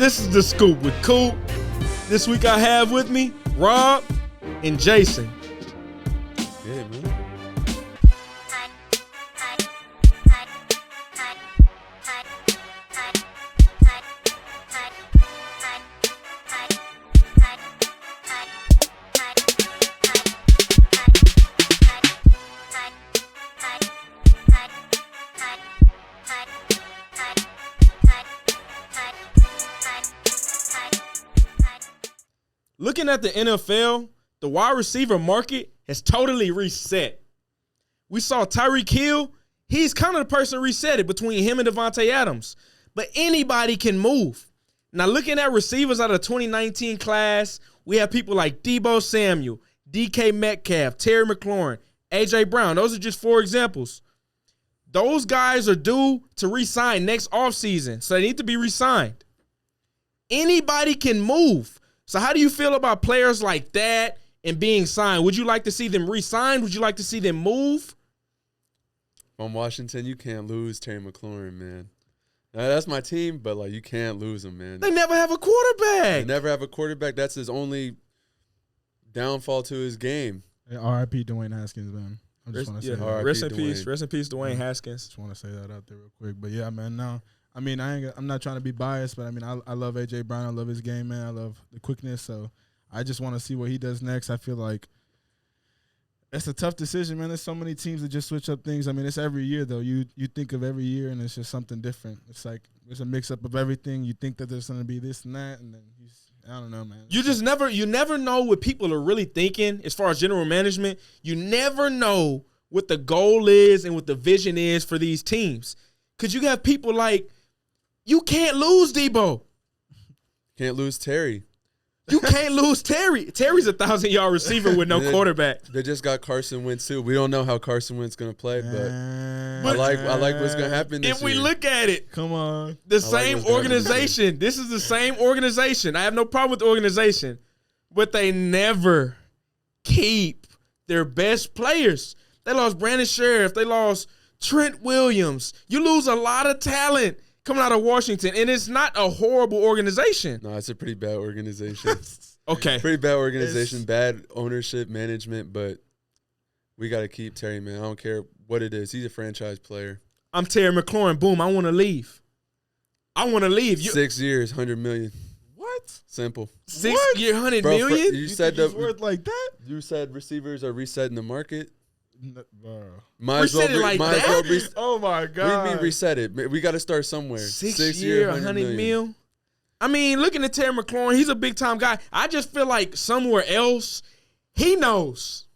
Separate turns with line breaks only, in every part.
This is The Scoop with Coop. This week I have with me Rob and Jason.
Yeah, man.
Looking at the NFL, the wide receiver market has totally reset. We saw Tyreek Hill. He's kind of the person reset it between him and Devontae Adams. But anybody can move. Now, looking at receivers out of the 2019 class, we have people like Deebo Samuel, DK Metcalf, Terry McLaurin, A.J. Brown. Those are just 4 examples. Those guys are due to re-sign next offseason, so they need to be re-signed. Anybody can move. So how do you feel about players like that and being signed? Would you like to see them re-signed? Would you like to see them move?
On Washington, you can't lose Terry McLaurin, man. Now, that's my team, but, like, you can't lose him, man.
They never have a quarterback.
They never have a quarterback. That's his only downfall to his game.
Hey, R.I.P. Dwayne Haskins, man. I just want to say that.
Rest in peace. Rest in peace, Dwayne Haskins.
Just want to say that out there real quick. But, yeah, man, no. I mean, I'm not trying to be biased, but, I mean, I love A.J. Brown. I love his game, man. I love the quickness. So I just want to see what he does next. I feel like it's a tough decision, man. There's so many teams that just switch up things. I mean, it's every year, though. You think of every year, and it's just something different. It's like there's a mix-up of everything. You think that there's going to be this and that, and then I don't know, man.
You never know what people are really thinking as far as general management. You never know what the goal is and what the vision is for these teams. Because you have people like, you can't lose Deebo.
Can't lose Terry.
You can't lose Terry. Terry's a 1,000-yard receiver with no quarterback.
They just got Carson Wentz too. We don't know how Carson Wentz going to play, but I like what's going to happen this
year. If we look at it,
come on,
the same organization. This is the same organization. I have no problem with the organization, but they never keep their best players. They lost Brandon Sheriff. They lost Trent Williams. You lose a lot of talent coming out of Washington, and it's not a horrible organization.
No, it's a pretty bad organization.
Okay.
Pretty bad organization, bad ownership, management, but we got to keep Terry, man. I don't care what it is. He's a franchise player.
I'm Terry McLaurin. Boom, I want to leave.
6 years, $100 million.
What?
Simple.
6 year, $100 million?
You said
it's worth like that?
You said receivers are resetting the market.
Reset it like that?
Oh, my God.
What do you mean reset it? We got to start somewhere.
6 year, $100 million. I mean, looking at Terry McLaurin, he's a big-time guy. I just feel like somewhere else, he knows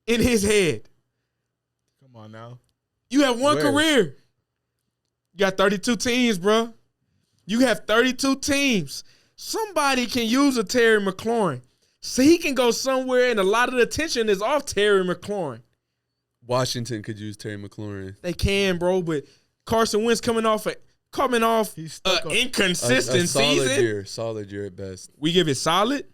in his head.
Come on now.
You have one career. You got 32 teams, bro. You have 32 teams. Somebody can use a Terry McLaurin. So he can go somewhere, and a lot of the attention is off Terry McLaurin.
Washington could use Terry McLaurin.
They can, bro, but Carson Wentz coming off inconsistent season.
Solid year at best.
We give it solid?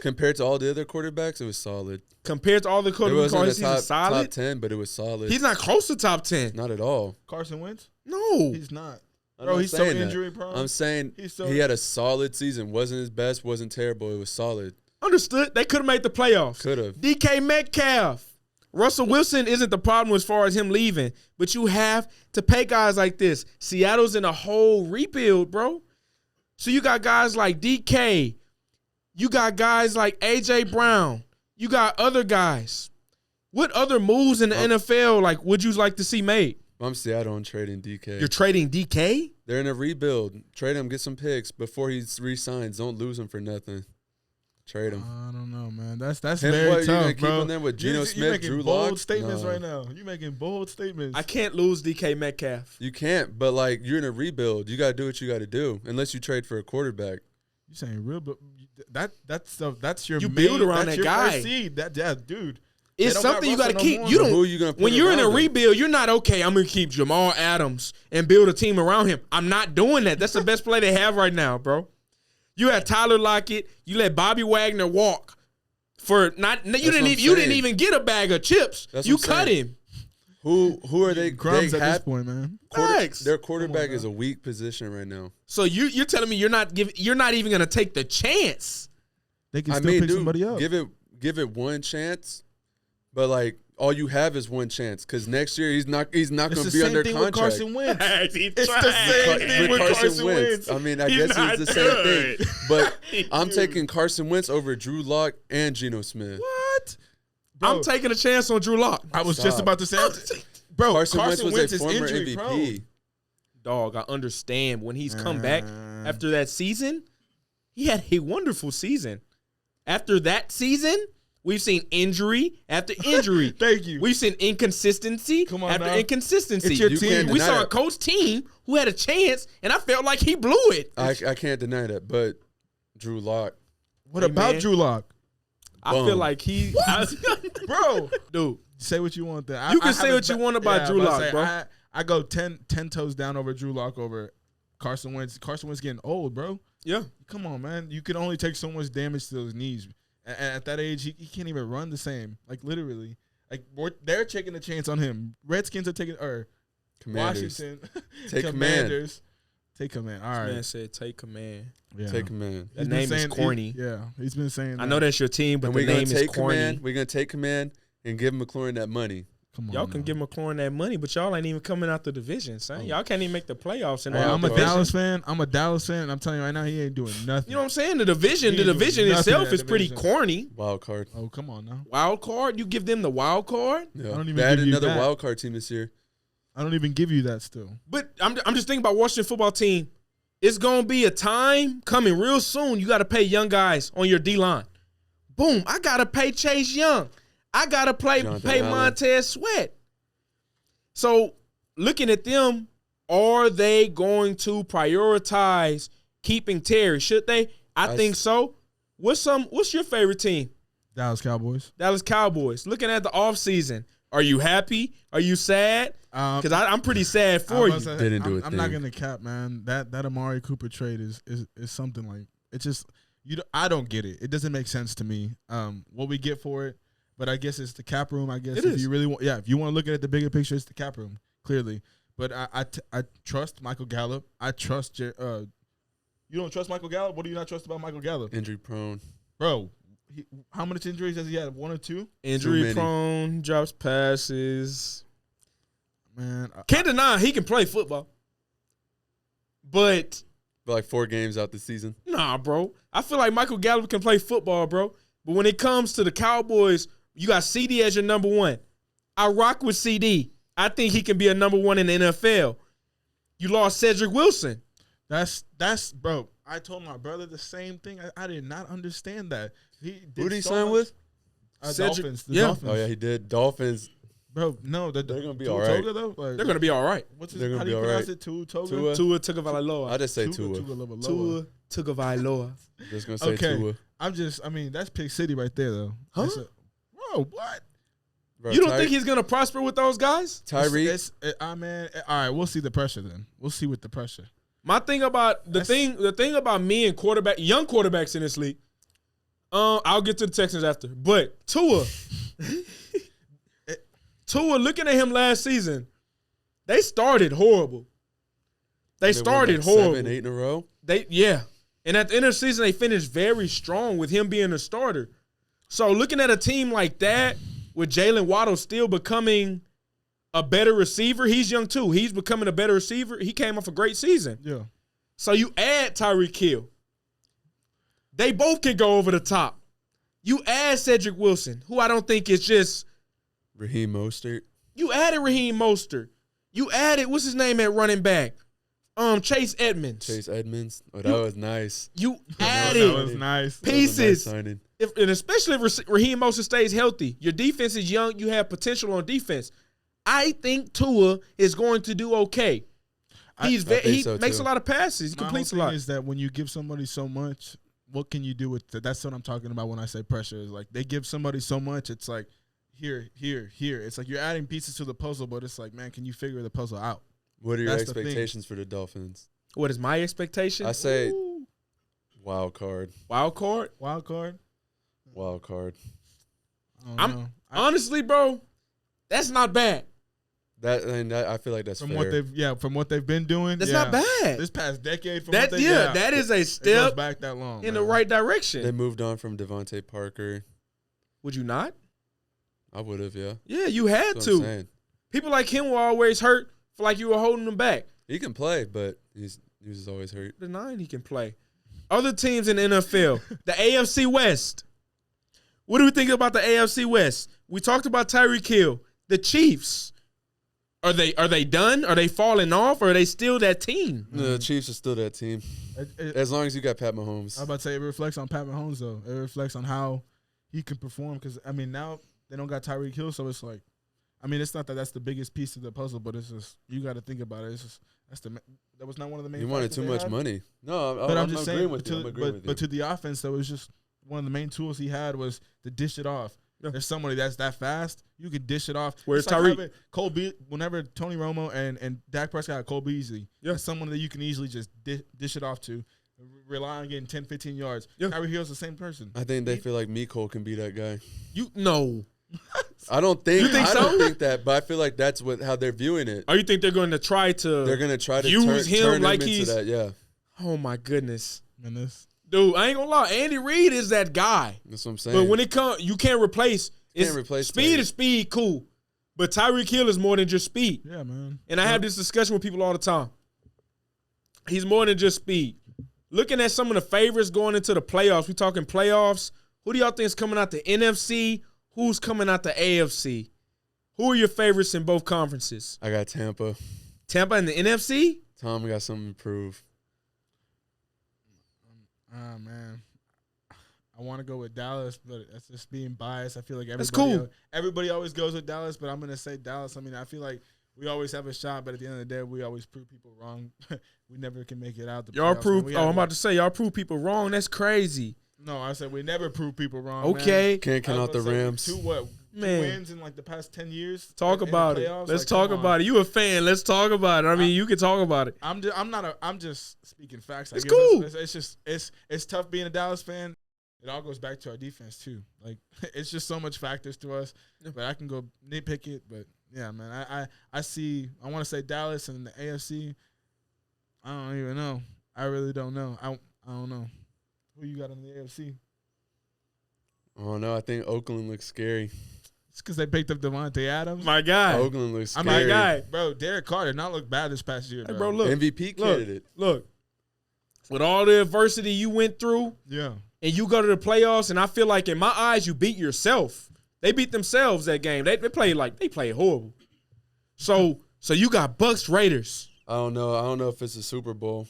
Compared to all the other quarterbacks, it was solid.
Compared to all the quarterbacks,
it wasn't
solid?
top 10, but it was solid.
He's not close to top 10.
Not at all.
Carson Wentz?
No.
He's not.
Bro,
he's so injury prone.
I'm saying he had a solid season. Wasn't his best, wasn't terrible. It was solid.
Understood. They could have made the playoffs.
Could have.
DK Metcalf. Russell Wilson isn't the problem as far as him leaving, but you have to pay guys like this. Seattle's in a whole rebuild, bro. So you got guys like DK. You got guys like A.J. Brown. You got other guys. What other moves in the NFL would you like to see made?
I'm Seattle and trading DK.
You're trading DK?
They're in a rebuild. Trade him, get some picks before he re-signs. Don't lose him for nothing. Trade him.
I don't know, man. That's very tough,
you
bro.
Keep him there with Geno Smith,
you're making
Drew
bold
Lock?
statements right now. You're making bold statements.
I can't lose DK Metcalf.
You can't, but you're in a rebuild. You got to do what you got to do, unless you trade for a quarterback.
You saying real, but that's your
you
main,
build around
that's
that
your
guy.
First seed. Dude.
It's something you got to keep.
Who are you gonna put
when you're in a
him?
rebuild, you're not okay. I'm gonna keep Jamal Adams and build a team around him. I'm not doing that. That's the best play they have right now, bro. You had Tyler Lockett. You let Bobby Wagner walk for not. You didn't even get a bag of chips. You cut him.
Who are they?
Crumbs
they
at this
have,
point, man.
Facts.
their quarterback
Come on,
is a weak position right now.
So you're telling me you're not even gonna take the chance?
They can still pick
dude,
somebody up.
give it one chance, but like all you have is one chance because next year he's not going to be under contract.
With Carson Wentz.
It's
the same thing with Carson Wentz.
I mean, I
He's
guess it's
not
the same
good.
thing, but I'm taking Carson Wentz over Drew Lock and Geno Smith.
What?
I'm taking a chance on Drew Lock.
I was just
Stop.
about to say, bro.
Carson Wentz was
Wentz
a
is
former
injury
MVP.
prone.
Dog, I understand when he's come back after that season. He had a wonderful season. After that season, we've seen injury after injury.
Thank you.
We've seen inconsistency
Come on
after
now.
inconsistency.
It's your
You
team.
can't
We
deny
saw a
that.
coach team who had a chance, and I felt like he blew it.
I can't deny that, but Drew Lock.
What
Hey,
about
man.
Drew Lock?
I feel
Boom.
like
Bro,
dude.
say what you want there.
You can say what you want about Drew Lock, bro.
I go 10 toes down over Drew Lock over Carson Wentz. Carson Wentz getting old, bro.
Yeah.
Come on, man. You can only take so much damage to those knees. And at that age, he can't even run the same. Like, literally. Like, they're taking a chance on him. Redskins are taking, or
Commanders.
Washington.
Take
Commanders. Take command. All right.
Man said take command.
Yeah.
Take command.
That name is corny.
He's been saying that.
I know that's your team, but
And
the
we're gonna
name is
take
corny.
command. We're gonna take command and give McLaurin that money.
Come on.
Y'all can give McLaurin that money, but y'all ain't even coming out the division, son. Y'all can't even make the playoffs in
Hey,
that
I'm a
division.
Dallas fan. And I'm telling you right now, he ain't doing nothing.
You know what I'm saying? The division
He ain't doing nothing
itself
in
is
that
pretty
division.
corny.
Wild card.
Oh, come on now.
Wild card? You give them the wild card?
Yeah.
I don't even
They added
give you
another
that.
wild card team this year.
I don't even give you that still.
But I'm just thinking about Washington football team. It's going to be a time coming real soon. You got to pay young guys on your D-line. Boom. I got to pay Chase Young. I got to pay
Allen.
Montez Sweat. So looking at them, are they going to prioritize keeping Terry? Should they? I think so. What's your favorite team?
Dallas Cowboys.
Dallas Cowboys. Looking at the offseason, are you happy? Are you sad? Because I'm pretty sad for you.
Didn't do a
I'm not
thing.
gonna cap, man. That Amari Cooper trade is something like, it's just I don't get it. It doesn't make sense to me. What we get for it, but I guess it's the cap room. I guess
It
if
is.
you really want, if you want to look at the bigger picture, it's the cap room clearly. But I trust Michael Gallup. I trust you don't trust Michael Gallup. What do you not trust about Michael Gallup,
Injury prone.
bro? How much injuries has he had? 1 or 2?
Injury prone, drops passes.
Man,
Can't deny he can play football. But
Like 4 games out the season.
nah, bro. I feel like Michael Gallup can play football, bro. But when it comes to the Cowboys, you got CD as your number one. I rock with CD. I think he can be a number one in the NFL. You lost Cedric Wilson.
That's bro. I told my brother the same thing. I did not understand that.
Who did he sign with?
Cedric-
Dolphins. The
yeah.
Dolphins.
Oh, yeah, he did. Dolphins.
Bro, no,
They're gonna be
Tua
all right.
Toga, though? Like,
They're going to be all right.
what's his,
they're gonna
how do
be
you
all
pronounce
right.
it? Tua?
Tua.
Tua Tagovailoa.
I just say Tua.
Tua Tagovailoa.
Just gonna say
Okay.
Tua.
That's Pick City right there, though.
Huh?
Bro, what?
Bro,
You don't think he's going to prosper with those guys?
Tyreek?
Man, all right, we'll see the pressure then. We'll see with the pressure.
My thing about the thing about me and young quarterbacks in this league. I'll get to the Texans after, but Tua, looking at him last season, they started horrible. They started
won,
horrible.
7, 8 in a row.
And at the end of the season, they finished very strong with him being a starter. So looking at a team like that with Jalen Waddle still becoming a better receiver, he's young too. He's becoming a better receiver. He came off a great season.
Yeah.
So you add Tyreek Hill. They both can go over the top. You add Cedric Wilson, who I don't think is just.
Raheem Mostert.
You added Raheem Mostert. You added, what's his name at running back? Chase Edmonds.
Chase Edmonds. Oh, that was nice.
You
That
added
was nice.
That was a nice
pieces.
signing.
And especially if Raheem Mostert stays healthy. Your defense is young. You have potential on defense. I think Tua is going to do okay. He
so,
makes
too.
a lot of passes. He
My
completes a
whole
lot.
thing is that when you give somebody so much, what can you do with that? That's what I'm talking about when I say pressure. Is like they give somebody so much, it's like here. It's like you're adding pieces to the puzzle, but it's like, man, can you figure the puzzle out?
What are your
That's the thing.
expectations for the Dolphins?
What is my expectation?
I say
Ooh.
wild card.
Wild card.
Wild card.
Wild card.
I don't know.
Honestly, bro, that's not bad.
I feel like that's
from
fair.
what they've been doing.
That's not bad.
This past decade, from
That
what they
that is a
it goes
step
back that long
in
man.
the right direction.
They moved on from Devontae Parker.
Would you not?
I would have, yeah.
Yeah, you had
That's what I'm
to.
saying.
People like him were always hurt. Feel like you were holding him back.
He can play, but he was always hurt.
Denying he can play. Other teams in the NFL, the AFC West. What do we think about the AFC West? We talked about Tyreek Hill. The Chiefs. Are they done? Are they falling off? Or are they still that team?
The Chiefs are still that team. As long as you got Pat Mahomes.
I was about to say it reflects on Pat Mahomes though. It reflects on how he can perform because I mean now they don't got Tyreek Hill, so it's like, I mean it's not that that's the biggest piece of the puzzle, but it's just you got to think about it. It's just that was not one of the main.
You wanted too much money. No,
but
I'm
just
agreeing
saying.
with you. I'm agreeing with you.
But to the offense, though, it was just one of the main tools he had was to dish it off.
Yeah.
There's somebody that's that fast, you can dish it off.
Where's
It's
Tyreek?
Whenever Tony Romo and Dak Prescott had Cole Beasley,
Yeah.
that's someone that you can easily just dish it off to, rely on getting 10, 15 yards.
Yeah.
Tyreek Hill's the same person.
I think they feel like Mecole can be that guy.
No.
I don't think.
You think
I
so?
don't think that, but I feel like that's how they're viewing it.
Or you think they're going to try to?
They're gonna try to
use
turn
him like
into
he's.
that. Yeah,
Oh my goodness,
And this,
dude! I ain't gonna lie. Andy Reid is that guy.
that's what I'm saying.
But when it comes, you can't replace. Speed
Tyreek.
is speed, cool. But Tyreek Hill is more than just speed.
yeah, man.
And I have this discussion with people all the time. He's more than just speed. Looking at some of the favorites going into the playoffs, we talking playoffs. Who do y'all think is coming out the NFC? Who's coming out the AFC? Who are your favorites in both conferences?
I got Tampa.
Tampa and the NFC?
Tom got something to prove.
Ah, man. I want to go with Dallas, but that's just being biased. I feel like
That's cool.
Everybody always goes with Dallas, but I'm going to say Dallas. I mean, I feel like we always have a shot, but at the end of the day, we always prove people wrong. We never can make it out.
Y'all
playoffs.
prove. I'm about to say y'all prove people wrong. That's crazy.
No, I said we never prove people wrong.
Okay.
Man.
Can't count out the Rams.
Two
Man.
wins in like the past 10 years.
Talk
in
about
the
it.
playoffs?
Let's
Like,
talk
come on.
about it. You a fan? Let's talk about it. I mean, you can talk about it.
I'm just speaking facts.
It's
guess.
cool.
It's just it's tough being a Dallas fan. It all goes back to our defense too. Like it's just so much factors to us. But I can go nitpick it. But yeah, man, I see. I want to say Dallas and the AFC. I don't even know. I really don't know. I don't know. Who you got in the AFC?
Oh no, I think Oakland looks scary.
It's because they picked up Devontae Adams.
My guy.
Oakland looks
I
scary.
mean,
My guy.
Bro, Derek Carr did not look bad this past year,
Hey,
bro.
bro, look.
MVP candidate.
Look. With all the adversity you went through,
Yeah.
and you go to the playoffs, and I feel like in my eyes, you beat yourself. They beat themselves that game. They played horrible. So you got Bucks Raiders.
I don't know if it's a Super Bowl.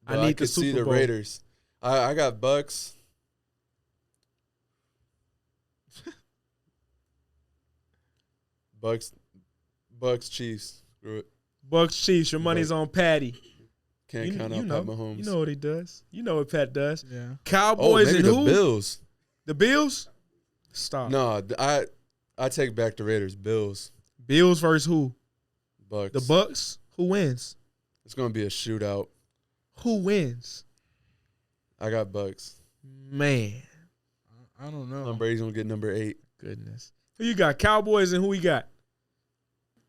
I
But
need
could
the
see
Super
the
Bowl.
Raiders. I got Bucks. Bucks Chiefs. Screw it.
Bucks Chiefs. Your money's on Patty.
Can't count out Pat Mahomes.
You know what he does. You know what Pat does.
Yeah.
Cowboys
maybe
and
the
who?
Bills.
The Bills? Stop.
No, I take back the Raiders. Bills.
Bills versus who?
Bucks.
The Bucks? Who wins?
It's gonna be a shootout.
Who wins?
I got Bucks.
Man.
I don't know.
Tom Brady's gonna get number 8.
Goodness. Who you got? Cowboys and who we got?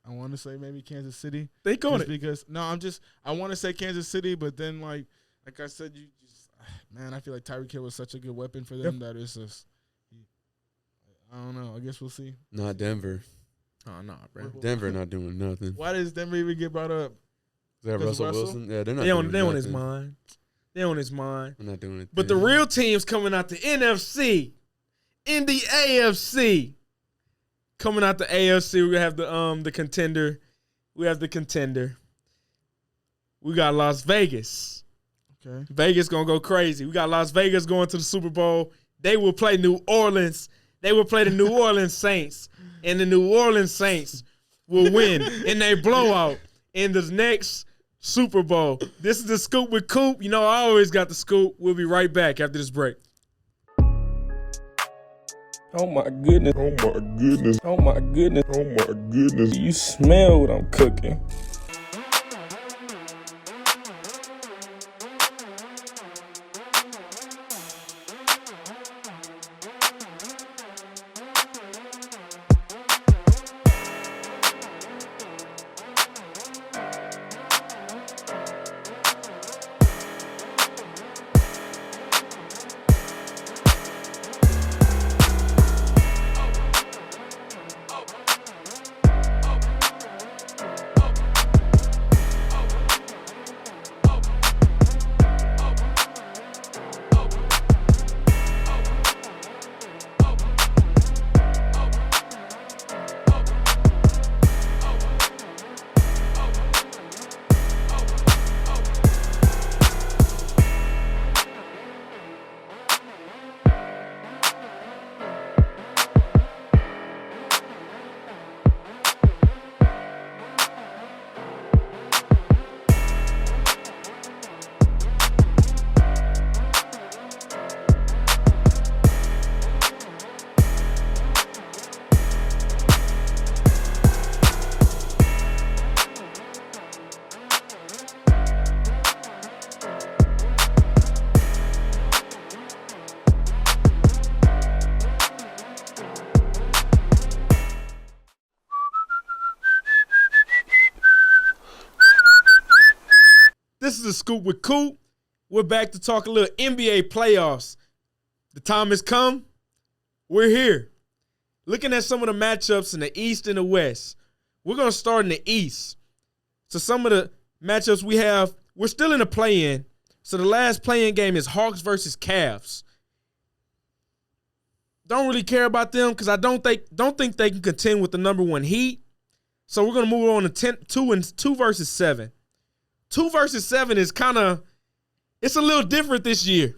I want to say maybe Kansas City.
Think on
Just
it.
because I want to say Kansas City, but then like I said, I feel like Tyreek Hill was such a good weapon for them that it's just I don't know. I guess we'll see.
Not Denver.
Oh, no, bro.
Denver not doing nothing.
Why does Denver even get brought up?
Is that
Because
Russell
Russell?
Wilson? Yeah, they're not
They
doing
on his
nothing.
mind. They on his mind.
I'm not doing it.
But the real teams coming out the NFC, in the AFC, coming out the AFC, we have the contender. We have the contender. We got Las Vegas.
Okay.
Vegas gonna go crazy. We got Las Vegas going to the Super Bowl. They will play New Orleans. They will play the New Orleans Saints, and the New Orleans Saints will win in a blowout in the next Super Bowl. This is the Scoop with Coop. You know I always got the scoop. We'll be right back after this break.
Oh my goodness. Oh my goodness. Oh my goodness. Oh my goodness. You smell what I'm cooking.
is the Scoop with Coop. We're back to talk a little NBA playoffs. The time has come. We're here. Looking at some of the matchups in the East and the West. We're going to start in the East. So some of the matchups we have, we're still in the play-in. So the last play-in game is Hawks versus Cavs. Don't really care about them because I don't think they can contend with the number 1 Heat. So we're going to move on to 2 versus 7. 2 versus 7 is it's a little different this year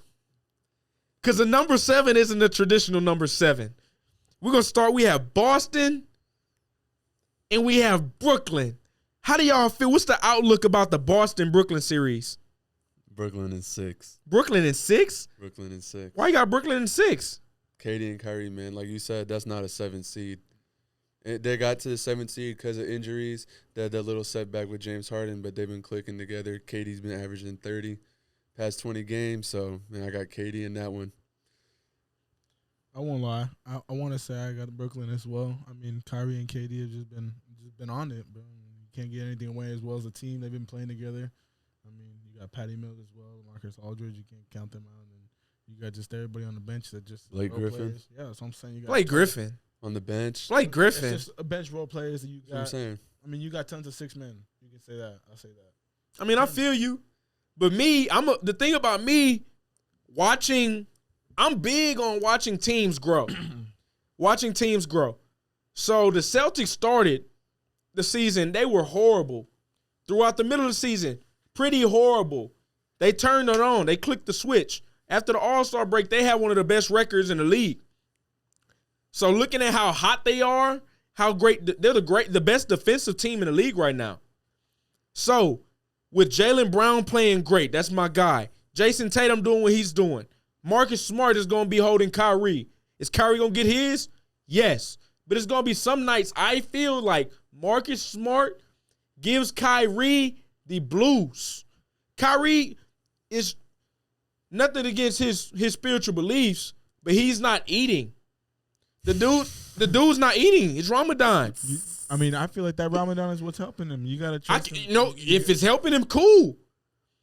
because the number 7 isn't the traditional number 7. We're going to start. We have Boston and we have Brooklyn. How do y'all feel? What's the outlook about the Boston-Brooklyn series?
Brooklyn in 6.
Brooklyn in 6?
Brooklyn in 6.
Why you got Brooklyn in 6?
KD and Kyrie, man, like you said, that's not a 7th seed. They got to the 7th seed because of injuries. They had that little setback with James Harden, but they've been clicking together. KD's been averaging 30 past 20 games, so, man, I got KD in that one.
I won't lie. I want to say I got Brooklyn as well. I mean, Kyrie and KD have just been on it, bro. You can't get anything away as well as a team. They've been playing together. I mean, you got Patty Mills as well, Marcus Aldridge. You can't count them out. And you got just everybody on the bench that just
Blake
role
Griffin.
players. Yeah, that's what I'm saying. You got
Blake Griffin.
On the bench.
Blake Griffin.
It's just a bench role players that you
That's what I'm
got.
saying.
I mean, you got tons of 6 men. You can say that. I'll say that.
I mean, I feel you. But me, the thing about me, I'm big on watching teams grow. Watching teams grow. So the Celtics started the season, they were horrible. Throughout the middle of the season, pretty horrible. They turned it on. They clicked the switch. After the All-Star break, they had one of the best records in the league. So looking at how hot they are, how great, they're the best defensive team in the league right now. So with Jaylen Brown playing great, that's my guy. Jason Tatum doing what he's doing. Marcus Smart is going to be holding Kyrie. Is Kyrie going to get his? Yes. But it's going to be some nights I feel like Marcus Smart gives Kyrie the blues. Kyrie is nothing against his spiritual beliefs, but he's not eating. The dude's not eating. It's Ramadan.
I mean, I feel like that Ramadan is what's helping him. You got to trust him.
If it's helping him, cool.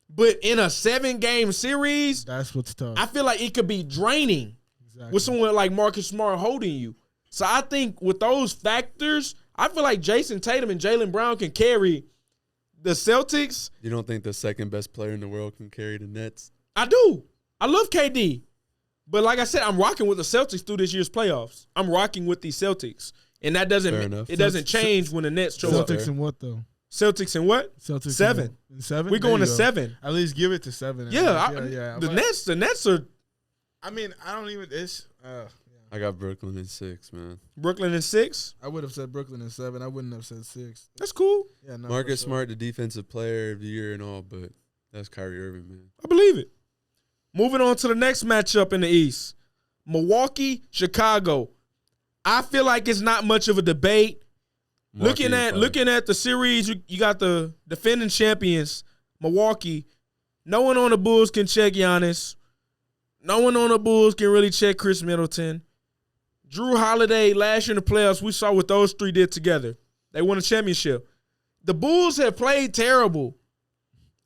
But in a 7-game series,
that's what's tough.
I feel like it could be draining with someone like Marcus Smart holding you. So I think with those factors, I feel like Jason Tatum and Jaylen Brown can carry the Celtics.
You don't think the second best player in the world can carry the Nets?
I do. I love KD. But like I said, I'm rocking with the Celtics through this year's playoffs. I'm rocking with the Celtics. And that doesn't change when the Nets show up.
Celtics and what, though?
Celtics and what?
Celtics
7.
And 7?
We're going to 7.
At least give it to 7.
Yeah. The Nets are.
I mean, I don't even.
I got Brooklyn in 6, man.
Brooklyn in 6?
I would have said Brooklyn in 7. I wouldn't have said 6.
That's cool.
Yeah, no,
Marcus Smart, the defensive player of the year and all, but that's Kyrie Irving, man.
I believe it. Moving on to the next matchup in the East. Milwaukee, Chicago. I feel like it's not much of a debate. Looking at the series, you got the defending champions, Milwaukee. No one on the Bulls can check Giannis. No one on the Bulls can really check Chris Middleton. Drew Holiday, last year in the playoffs, we saw what those three did together. They won a championship. The Bulls have played terrible.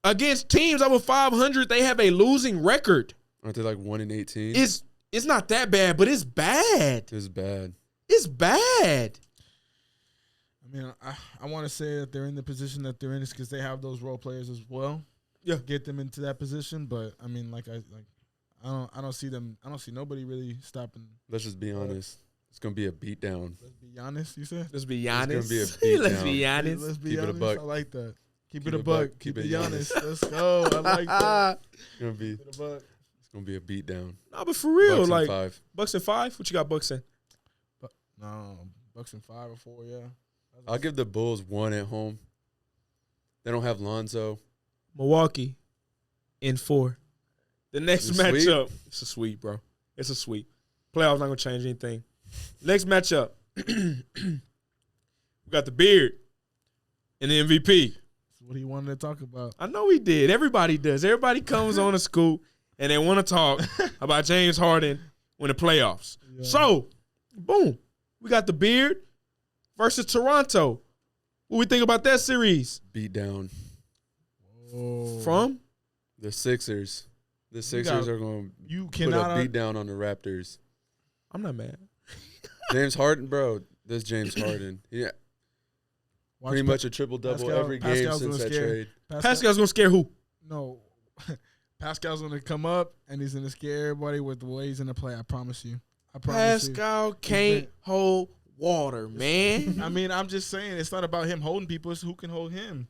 Against teams over 500, they have a losing record.
Aren't they like 1-18?
It's not that bad, but it's bad.
It's bad.
It's bad.
I mean, I want to say that they're in the position that they're in is because they have those role players as well.
Yeah,
get them into that position. But I mean, I don't see them. I don't see nobody really stopping.
Let's just be honest. It's gonna be a beatdown.
Let's be honest. You said.
Let's be honest.
It's gonna be a beatdown.
Let's be honest.
Let's be
Keep
honest.
it a buck.
I like that. Keep it
a
a buck.
buck.
Keep
Keep
it
it
honest. Let's go. I like that.
It's gonna be a beatdown.
No, but for real,
Bucks
like
in 5.
Bucks in 5. What you got, Bucks in?
No, Bucks in 5 or 4. Yeah.
I'll give the Bulls 1 at home. They don't have Lonzo.
Milwaukee in 4. The next
It's a sweep.
matchup, it's a sweep, bro. It's a sweep. Playoffs not gonna change anything. Next matchup, we got the Beard and the MVP.
That's what he wanted to talk about.
I know he did. Everybody does. Everybody comes on a scoop and they want to talk about James Harden when the playoffs.
Yeah.
So, boom, we got the Beard versus Toronto. What we think about that series?
Beatdown.
Oh.
From?
The Sixers. The Sixers are going to put a beat down on the Raptors.
I'm not mad.
James Harden, bro. This James Harden. Yeah. Pretty much a triple-double every game since that trade.
Pascal's going to scare who?
No. Pascal's going to come up, and he's going to scare everybody with the way he's going to play. I promise you.
Pascal can't hold water, man.
I mean, I'm just saying, it's not about him holding people. It's who can hold him.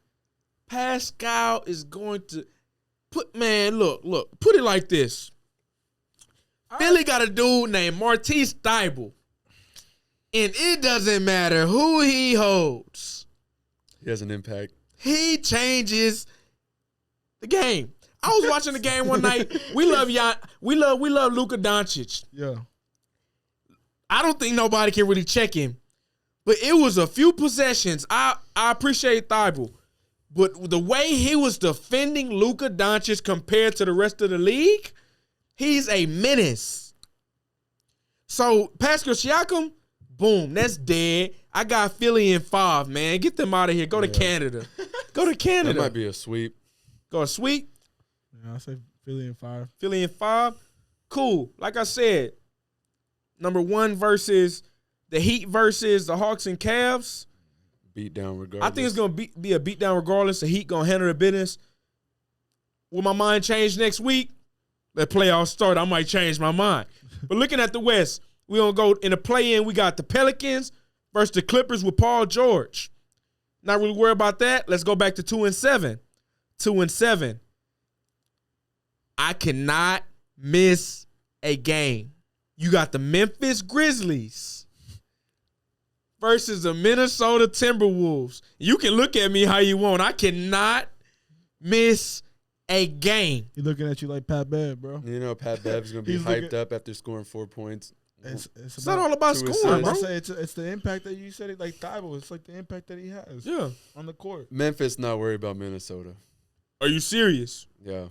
Pascal is going to put it like this. Philly got a dude named Martise Thybulle, and it doesn't matter who he holds.
He has an impact.
He changes the game. I was watching the game one night. We love Luka Doncic.
Yeah.
I don't think nobody can really check him. But it was a few possessions. I appreciate Thybulle. But the way he was defending Luka Doncic compared to the rest of the league, he's a menace. So Pascal Siakam, boom, that's dead. I got Philly in 5, man. Get them out of here. Go to Canada. Go to Canada.
That might be a sweep.
Go a sweep.
Yeah, I say Philly in 5.
Philly in 5. Cool. Like I said, number 1 versus the Heat versus the Hawks and Cavs.
Beat down regardless.
I think it's going to be a beat down regardless. The Heat going to handle the business. Will my mind change next week? The playoffs start. I might change my mind. But looking at the West, we're going to go in the play-in. We got the Pelicans versus the Clippers with Paul George. Not really worried about that. Let's go back to 2-7. 2-7. I cannot miss a game. You got the Memphis Grizzlies versus the Minnesota Timberwolves. You can look at me how you want. I cannot miss a game.
He's looking at you like Pat Bev, bro.
You know Pat Bev's going to be hyped up after scoring 4 points.
It's not all about scoring, bro.
It's the impact that you said it like Thybulle. It's like the impact that he has on the court.
Memphis not worried about Minnesota.
Are you serious?
Yeah.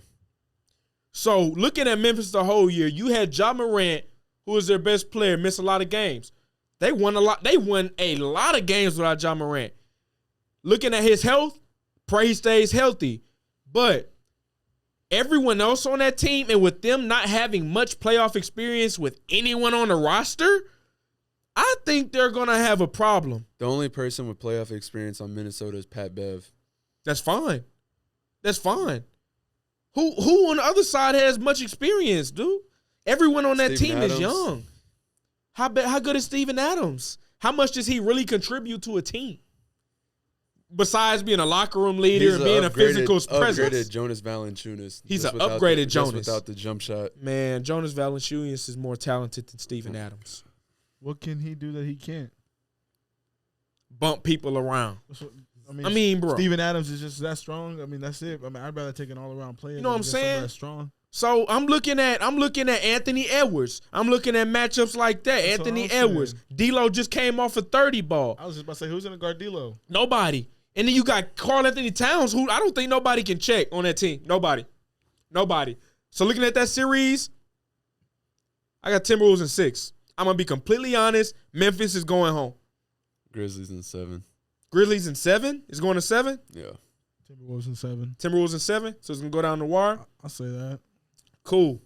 So looking at Memphis the whole year, you had Ja Morant, who was their best player, miss a lot of games. They won a lot. They won a lot of games without Ja Morant. Looking at his health, pray he stays healthy. But everyone else on that team, and with them not having much playoff experience with anyone on the roster, I think they're going to have a problem.
The only person with playoff experience on Minnesota is Pat Bev.
That's fine. That's fine. Who on the other side has much experience, dude? Everyone on that team is young. How good is Steven Adams? How much does he really contribute to a team? Besides being a locker room leader and being a physical presence.
Upgraded Jonas Valanciunas.
He's an upgraded Jonas.
Just without the jump shot.
Man, Jonas Valanciunas is more talented than Steven Adams.
What can he do that he can't?
Bump people around.
I
mean, bro.
Steven Adams is just that strong. I mean, that's it. I mean, I'd rather take an all-around player.
You know what I'm saying?
That's strong.
So I'm looking at Anthony Edwards. I'm looking at matchups like that.
That's
Anthony Edwards. D'Lo just came off a 30 ball.
I was just about to say, who's going to guard D'Lo?
Nobody. And then you got Karl-Anthony Towns, who I don't think nobody can check on that team. Nobody. So looking at that series, I got Timberwolves in 6. I'm going to be completely honest. Memphis is going home.
Grizzlies in 7.
Grizzlies in 7? Is going to 7?
Yeah.
Timberwolves in 7.
Timberwolves in 7? So it's going to go down the wire?
I'll say that.
Cool.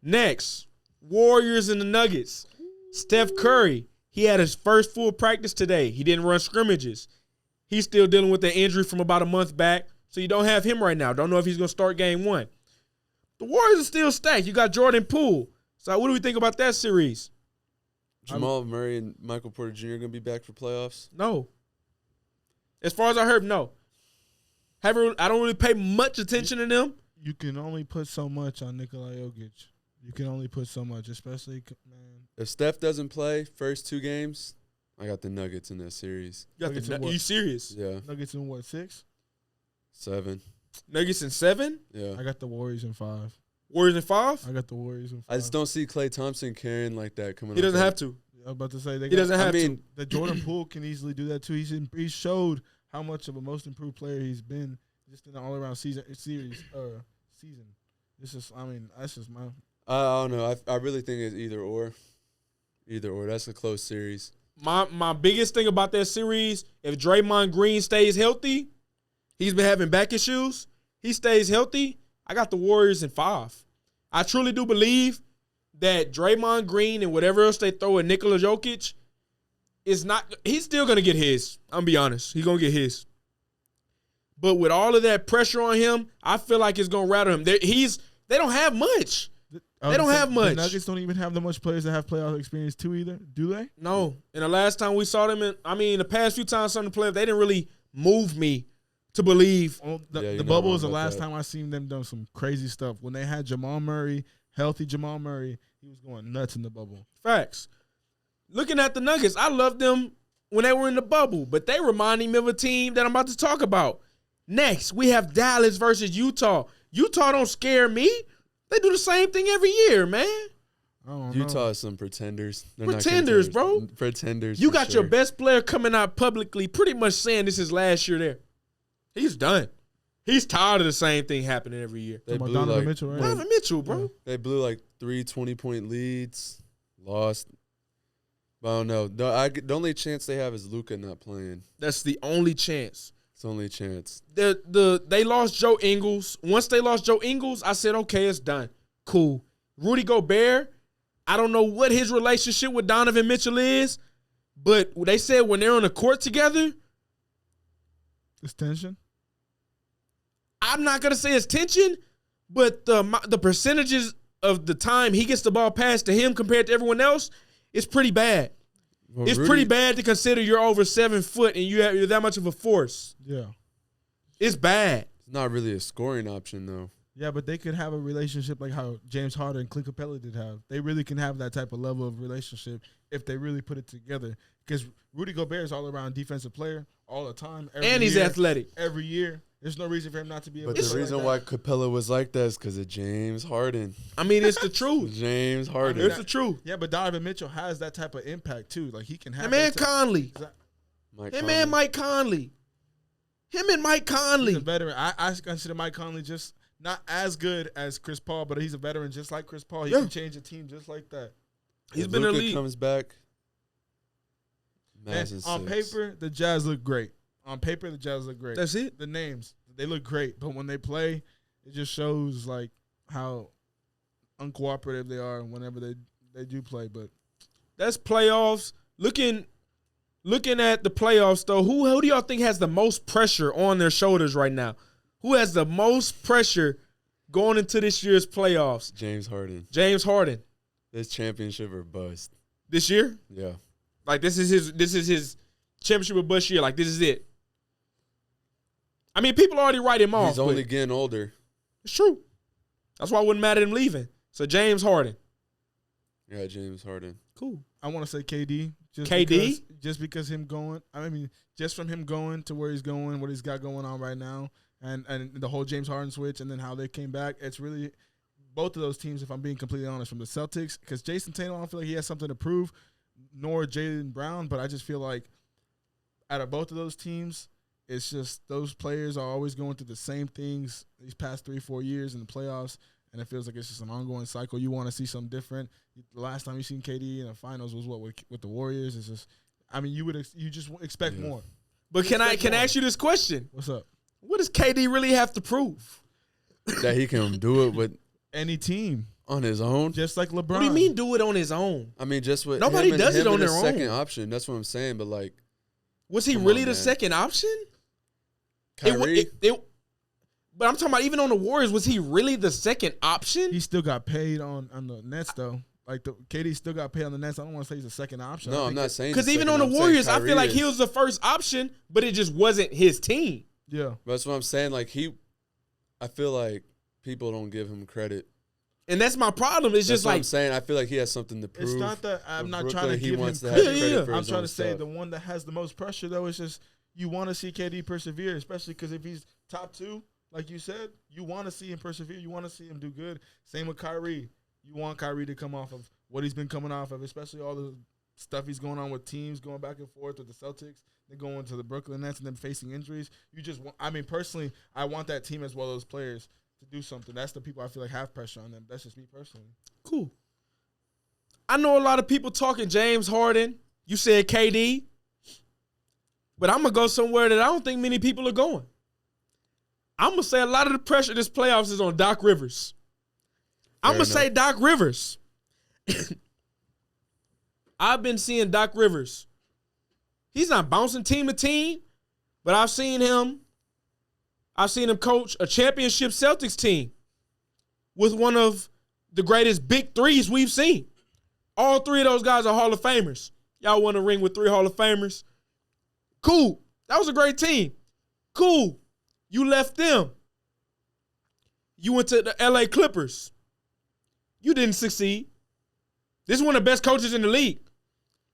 Next, Warriors and the Nuggets. Steph Curry, he had his first full practice today. He didn't run scrimmages. He's still dealing with the injury from about a month back, so you don't have him right now. Don't know if he's going to start game 1. The Warriors are still stacked. You got Jordan Poole. So what do we think about that series?
Jamal Murray and Michael Porter Jr. going to be back for playoffs?
No. As far as I heard, no. I don't really pay much attention to them.
You can only put so much on Nikola Jokic. You can only put so much, especially, man.
If Steph doesn't play first 2 games, I got the Nuggets in that series.
Are you serious?
Yeah.
Nuggets in what, 6?
7.
Nuggets in 7?
Yeah.
I got the Warriors in 5.
Warriors in 5?
I got the Warriors in 5.
I just don't see Klay Thompson carrying like that coming up.
He doesn't have to.
I was about to say,
he doesn't have to.
The Jordan Poole can easily do that too. He showed how much of a most improved player he's been just in the all-around season. This is, that's just my.
I don't know. I really think it's either or. Either or. That's a close series.
My biggest thing about that series, if Draymond Green stays healthy, he's been having back issues. He stays healthy. I got the Warriors in 5. I truly do believe that Draymond Green and whatever else they throw at Nikola Jokic is not – he's still going to get his. I'm going to be honest. He's going to get his. But with all of that pressure on him, I feel like it's going to rattle him. They don't have much. They don't have much.
The Nuggets don't even have that much players that have playoff experience too either, do they?
No. And the last time we saw them, the past few times on the playoffs, they didn't really move me to believe.
The bubble was the last time I seen them do some crazy stuff. When they had Jamal Murray, healthy Jamal Murray, he was going nuts in the bubble.
Facts. Looking at the Nuggets, I loved them when they were in the bubble, but they reminding me of a team that I'm about to talk about. Next, we have Dallas versus Utah. Utah don't scare me. They do the same thing every year, man.
Utah is some pretenders. They're
pretenders,
not
bro.
Pretenders.
You got your best player coming out publicly pretty much saying this is last year there. He's done. He's tired of the same thing happening every year.
They blew
Donovan
like
Mitchell, right?
Donovan Mitchell, bro.
They blew like 3 20-point leads, lost. But I don't know. The only chance they have is Luka not playing.
That's the only chance.
It's the only chance.
They lost Joe Ingles. Once they lost Joe Ingles, I said, okay, it's done. Cool. Rudy Gobert, I don't know what his relationship with Donovan Mitchell is, but they said when they're on the court together,
it's tension.
I'm not going to say it's tension, but the percentages of the time he gets the ball passed to him compared to everyone else is pretty bad.
Well,
it's pretty bad to consider you're over 7 foot and you're that much of a force.
Yeah.
It's bad.
It's not really a scoring option, though.
Yeah, but they could have a relationship like how James Harden and Clint Capella did have. They really can have that type of level of relationship if they really put it together. Because Rudy Gobert is all-around defensive player all the time.
And he's athletic.
Every year. There's no reason for him not to be able
But
to
the
play
reason
like
why
that.
Capella was like that is because of James Harden.
I mean, it's the truth.
James Harden.
It's the truth.
Yeah, but Donovan Mitchell has that type of impact, too. Like, he can have
Him and
that
Conley.
Mike
Mike Conley. Him and Mike Conley.
He's a veteran. I consider Mike Conley just not as good as Chris Paul, but he's a veteran just like Chris Paul. He can change a team just like that.
He's
If
been
Luka
elite.
comes back.
And on paper, the Jazz look great.
That's it.
The names, they look great, but when they play, it just shows like how uncooperative they are whenever they do play. But
That's playoffs. Looking at the playoffs, though, who do y'all think has the most pressure on their shoulders right now? Who has the most pressure going into this year's playoffs?
James Harden.
James Harden.
This championship or bust.
This year?
Yeah.
Like, this is his championship or bust year. Like, this is it. I mean, people already write him off.
He's only getting older.
It's true. That's why I wouldn't matter him leaving. So, James Harden.
Yeah, James Harden.
Cool.
I want to say KD. Just because him going. I mean, just from him going to where he's going, what he's got going on right now, and the whole James Harden switch, and then how they came back. It's really both of those teams, if I'm being completely honest, from the Celtics, because Jason Tatum, I don't feel like he has something to prove, nor Jaylen Brown, but I just feel like out of both of those teams, it's just those players are always going through the same things these past 3-4 years in the playoffs, and it feels like it's just an ongoing cycle. You want to see something different. The last time you seen KD in the finals was with the Warriors. It's just, I mean, you just expect more.
But can I ask you this question?
What's up?
What does KD really have to prove?
That he can do it with
Any team,
on his own.
just like LeBron.
What do you mean do it on his own?
I mean, just with
Nobody
him
does it
him
on
and
their
his
own.
second option. That's what I'm saying. But like,
Was he
Come
really
on,
the
man.
second option?
Kyrie.
But I'm talking about even on the Warriors, was he really the second option?
He still got paid on the Nets though. Like KD still got paid on the Nets. I don't want to say he's a second option.
No, I'm not saying
Because
the
even
second,
on the
I'm saying
Warriors, I feel
Kyrie
like he
is.
was the first option, but it just wasn't his team.
Yeah.
That's what I'm saying. Like I feel like people don't give him credit.
And that's my problem. It's
That's
just
what
like
I'm saying. I feel like he has something to prove.
It's not that I'm
with
not
Brooklyn.
trying to
He
give him
wants to
credit.
have credit for
I'm
his
trying
own
to say
stuff.
the one that has the most pressure though is just you want to see KD persevere, especially because if he's top 2, like you said, you want to see him persevere. You want to see him do good. Same with Kyrie. You want Kyrie to come off of what he's been coming off of, especially all the stuff he's going on with teams going back and forth with the Celtics. Then going to the Brooklyn Nets and then facing injuries. You just want, I mean, personally, I want that team as well as those players to do something. That's the people I feel like have pressure on them. That's just me personally.
cool. I know a lot of people talking James Harden. You said KD. But I'm going to go somewhere that I don't think many people are going. I'm going to say a lot of the pressure this playoffs is on Doc Rivers. I'm going to say Doc Rivers. I've been seeing Doc Rivers. He's not bouncing team to team, but I've seen him coach a championship Celtics team with one of the greatest big threes we've seen. All three of those guys are Hall of Famers. Y'all won a ring with 3 Hall of Famers. Cool. That was a great team. Cool. You left them. You went to the LA Clippers. You didn't succeed. This is one of the best coaches in the league.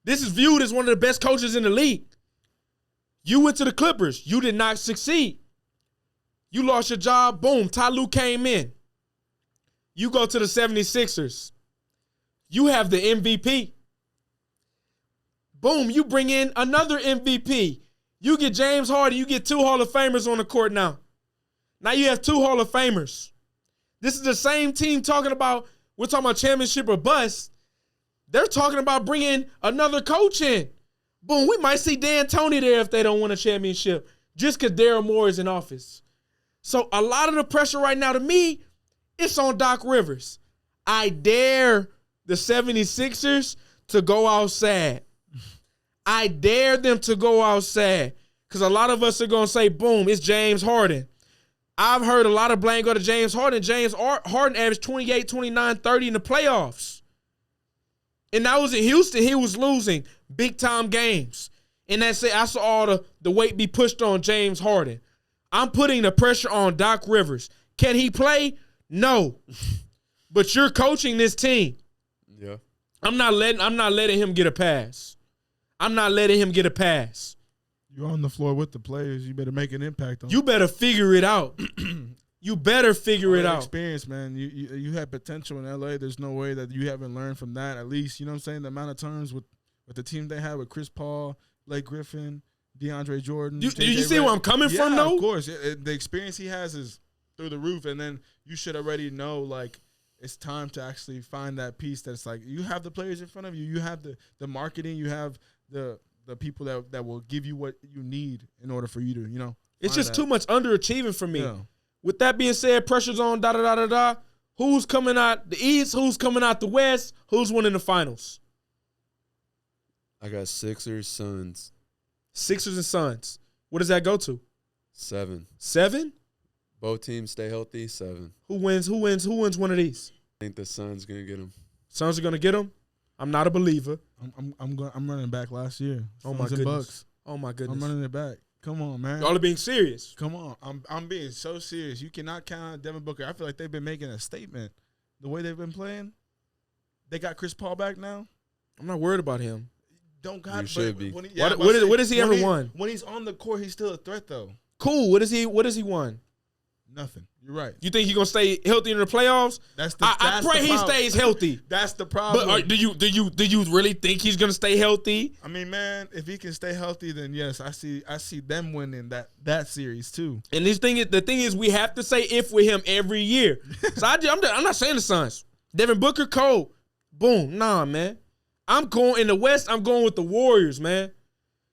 This is viewed as one of the best coaches in the league. You went to the Clippers. You did not succeed. You lost your job. Boom. Ty Lue came in. You go to the 76ers. You have the MVP. Boom. You bring in another MVP. You get James Harden. You get 2 Hall of Famers on the court now. Now you have 2 Hall of Famers. This is the same team talking about, we're talking about championship or bust. They're talking about bringing another coach in. Boom, we might see D'Antoni there if they don't win a championship just because Daryl Moore is in office. So a lot of the pressure right now to me, it's on Doc Rivers. I dare the 76ers to go outside. I dare them to go outside because a lot of us are going to say, boom, it's James Harden. I've heard a lot of blame go to James Harden. James Harden averaged 28, 29, 30 in the playoffs. And that was in Houston. He was losing big-time games. And that's it. I saw all the weight be pushed on James Harden. I'm putting the pressure on Doc Rivers. Can he play? No. But you're coaching this team.
Yeah.
I'm not letting him get a pass. I'm not letting him get a pass.
You're on the floor with the players. You better make an impact on them.
You better figure it out. You better figure it out.
Experience, man. You had potential in LA. There's no way that you haven't learned from that. At least, you know what I'm saying? The amount of times with the team they had with Chris Paul, Blake Griffin, DeAndre Jordan.
You see where I'm coming from, though?
Of course. The experience he has is through the roof. And then you should already know, like, it's time to actually find that piece that's like, you have the players in front of you. You have the marketing. You have the people that will give you what you need in order for you to, you know.
It's just too much underachieving for me.
Yeah.
With that being said, pressure's on, da-da-da-da-da. Who's coming out the East? Who's coming out the West? Who's winning the finals?
I got Sixers, Suns.
Sixers and Suns. What does that go to?
7.
7?
Both teams stay healthy, 7.
Who wins one of these?
I think the Suns going to get them.
Suns are going to get them? I'm not a believer.
I'm running back last year.
Oh, my goodness. Bucks. Oh, my goodness.
I'm running it back. Come on, man.
Y'all are being serious.
Come on. I'm being so serious. You cannot count out Devin Booker. I feel like they've been making a statement. The way they've been playing. They got Chris Paul back now.
I'm not worried about him.
Don't got
You should be.
What has he ever won?
When he's on the court, he's still a threat, though.
Cool. What has he won?
Nothing. You're right.
You think he's gonna stay healthy in the playoffs? I pray he stays healthy.
That's the problem.
But do you really think he's gonna stay healthy?
I mean, man, if he can stay healthy, then yes, I see them winning that series too.
And the thing is, we have to say if with him every year. So I'm not saying the Suns. Devin Booker, Cole, boom, nah, man. I'm going in the West. I'm going with the Warriors, man,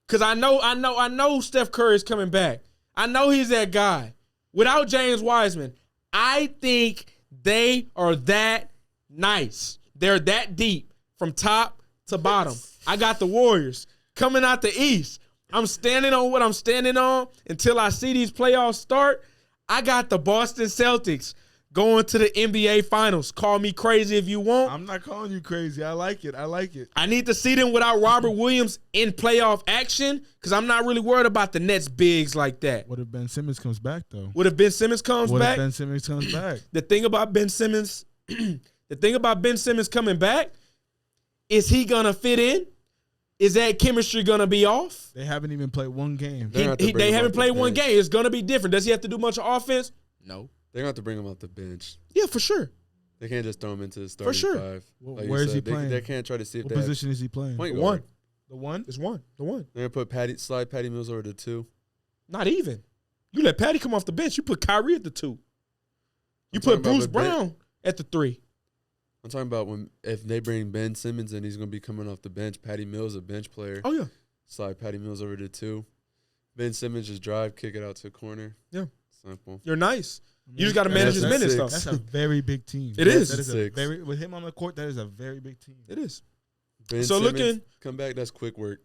because I know Steph Curry is coming back. I know he's that guy. Without James Wiseman, I think they are that nice. They're that deep from top to bottom. I got the Warriors coming out the East. I'm standing on what I'm standing on until I see these playoffs start. I got the Boston Celtics going to the NBA Finals. Call me crazy if you want.
I'm not calling you crazy. I like it.
I need to see them without Robert Williams in playoff action because I'm not really worried about the Nets bigs like that.
What if Ben Simmons comes back, though?
What if Ben Simmons comes back? The thing about Ben Simmons, coming back, is he going to fit in? Is that chemistry going to be off?
They haven't even played one game.
They haven't played one game. It's going to be different. Does he have to do much offense? No.
They're going to have to bring him off the bench.
Yeah, for sure.
They can't just throw him into the starting
for sure.
5.
Well, where is he playing?
They can't try to see if
what
they
position is he playing?
Point
guard.
The one?
It's one. The one.
They're going to put slide Patty Mills over to 2.
Not even. You let Patty come off the bench. You put Kyrie at the 2. You put Bruce Brown at the 3.
I'm talking about if they bring Ben Simmons in, he's going to be coming off the bench. Patty Mills, a bench player.
Oh, yeah.
Slide Patty Mills over to 2. Ben Simmons just drive, kick it out to the corner.
Yeah.
Simple.
You're nice. You just got to manage his
that's
minutes,
six.
though.
That's a very big team.
It is.
That is a
Six.
very with him on the court. That is a very big team.
It is.
Ben
So
Simmons,
looking-
come back. That's quick work.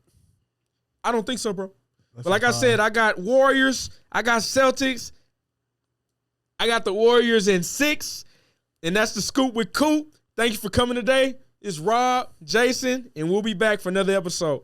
I don't think so, bro.
That's
But like
a
I
five.
said, I got Warriors. I got Celtics. I got the Warriors in 6. And that's the Scoop with Coop. Thank you for coming today. It's Rob, Jason, and we'll be back for another episode.